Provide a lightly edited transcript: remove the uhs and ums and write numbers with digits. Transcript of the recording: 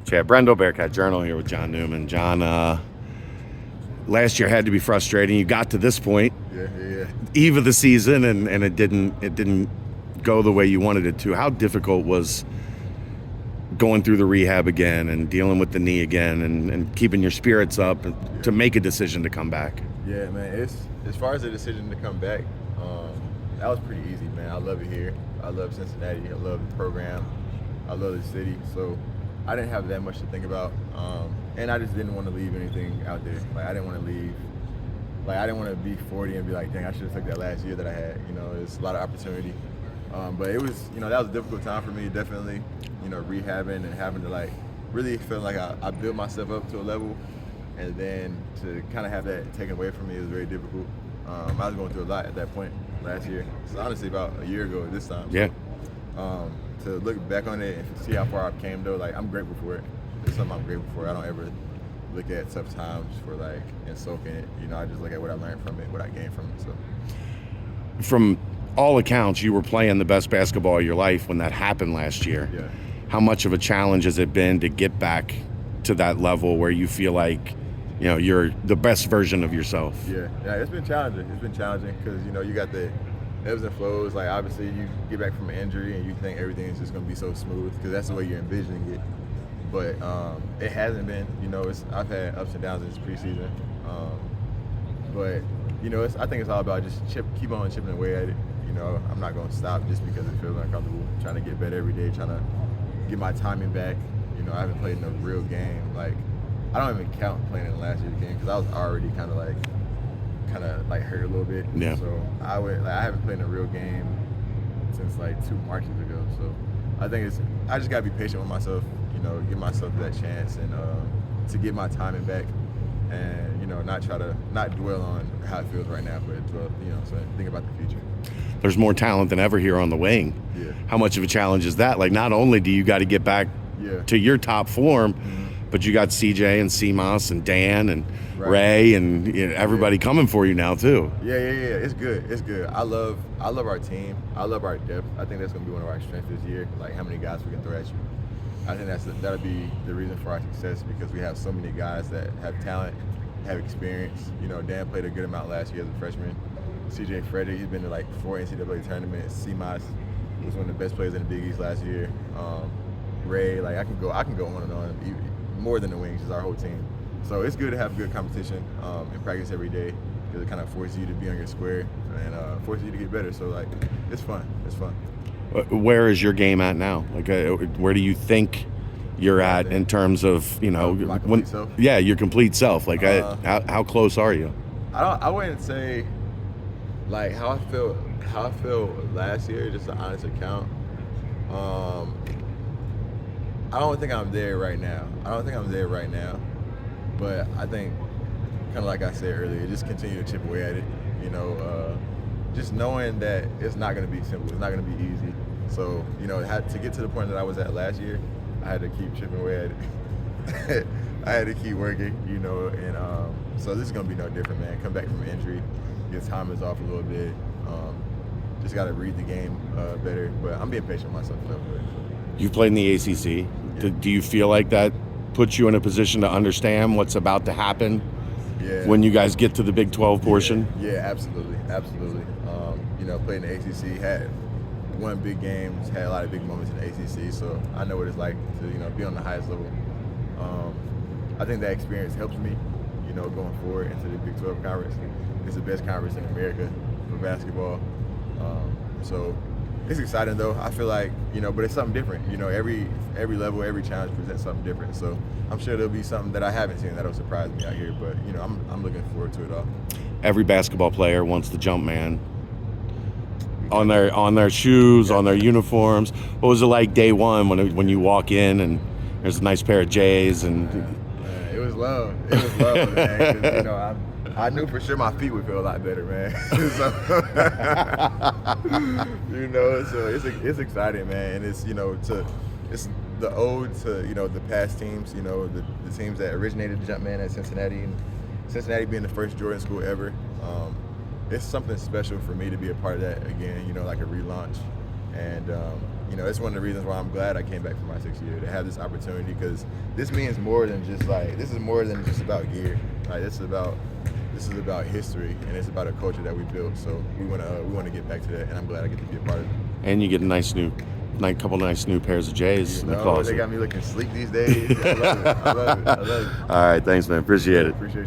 Chad Brendel, Bearcat Journal, here with John Newman. John, last year had to be frustrating. You got to this point, eve of the season, and it didn't go the way you wanted it to. How difficult was going through the rehab again and dealing with the knee again and keeping your spirits up to make a decision to come back? Yeah, man. It's as far as the decision to come back, that was pretty easy, man. I love it here. I love Cincinnati. I love the program. I love the city. So I didn't have that much to think about, and I just didn't want to leave anything out there. Like I didn't want to leave. Like I didn't want to be 40 and be like, dang, I should have took that last year that I had. You know, it's a lot of opportunity. But it was, that was a difficult time for me. Definitely, rehabbing and having to like really feel like I built myself up to a level, and then to kind of have that taken away from me is very difficult. I was going through a lot at that point last year. It's honestly about a year ago at this time. Yeah. So, to look back on it and see how far I came, though, like I'm grateful for it. It's something I'm grateful for. I don't ever look at tough times for like and soak in it. I just look at what I learned from it, what I gained from it. So, from all accounts, you were playing the best basketball of your life when that happened last year. Yeah. How much of a challenge has it been to get back to that level where you feel like, you're the best version of yourself? Yeah, it's been challenging. It's been challenging because, you got the ebbs and flows. Like, obviously, you get back from an injury and you think everything is just going to be so smooth because that's the way you're envisioning it. But it hasn't been. I've had ups and downs in this preseason. But, I think it's all about just keep on chipping away at it. I'm not going to stop just because it feels uncomfortable. Trying to get better every day, trying to get my timing back. I haven't played in a real game. Like, I don't even count playing in the last year's game because I was already kind of hurt a little bit. Yeah. So I haven't played in a real game since like 2 Marches ago. So I think I just gotta be patient with myself. Give myself that chance and to get my timing back, and not dwell on how it feels right now, but so think about the future. There's more talent than ever here on the wing. Yeah. How much of a challenge is that? Like, not only do you got to get back to your top form, but you got CJ and CMOS and Dan and Ray and everybody coming for you now too. Yeah. It's good. It's good. I love our team. I love our depth. I think that's gonna be one of our strengths this year. Like how many guys we can throw at you. I think that'll be the reason for our success because we have so many guys that have talent, have experience. Dan played a good amount last year as a freshman. CJ Frederick, he's been to like 4 NCAA tournaments. CMOS was one of the best players in the Big East last year. Ray, like I can go on and on. More than the wings, is our whole team. So it's good to have good competition and practice every day because it kind of forces you to be on your square and forces you to get better. So like, it's fun. It's fun. Where is your game at now? Like, where do you think you're at in terms of my complete self? Yeah, your complete self. Like, how close are you? I wouldn't say like how I felt last year. Just an honest account. I don't think I'm there right now. But I think, kind of like I said earlier, just continue to chip away at it. Just knowing that it's not going to be simple. It's not going to be easy. So, to get to the point that I was at last year, I had to keep chipping away at it. I had to keep working, and so this is going to be no different, man. Come back from an injury, get time is off a little bit. Just got to read the game better. But I'm being patient with myself a little bit. You've played in the ACC. Yeah. Do you feel like that puts you in a position to understand what's about to happen when you guys get to the Big 12 portion? Yeah, absolutely. Playing the ACC, had won big games, had a lot of big moments in the ACC, so I know what it's like to be on the highest level. I think that experience helps me, going forward into the Big 12 conference. It's the best conference in America for basketball. So it's exciting though. I feel like, but it's something different. Every level, every challenge presents something different. So I'm sure there'll be something that I haven't seen that'll surprise me out here. But I'm looking forward to it all. Every basketball player wants the jump man on their shoes, on their uniforms. What was it like day one when you walk in and there's a nice pair of J's and? It was love. It was love, man. 'Cause, I knew for sure my feet would feel a lot better, man. So it's exciting, man. And it's it's the ode to the past teams, the teams that originated the Jumpman at Cincinnati, and Cincinnati being the first Jordan school ever. It's something special for me to be a part of that again, like a relaunch. And you know, it's one of the reasons why I'm glad I came back for my 6th year to have this opportunity, because this means more than just like, this is more than just about gear. Like, this is about history, and it's about a culture that we built. So we want to get back to that, and I'm glad I get to be a part of it. And you get a couple nice new pairs of J's in the They closet. got me looking sleek these days. I love it. I love it. All right, thanks, man. Appreciate it. Appreciate you.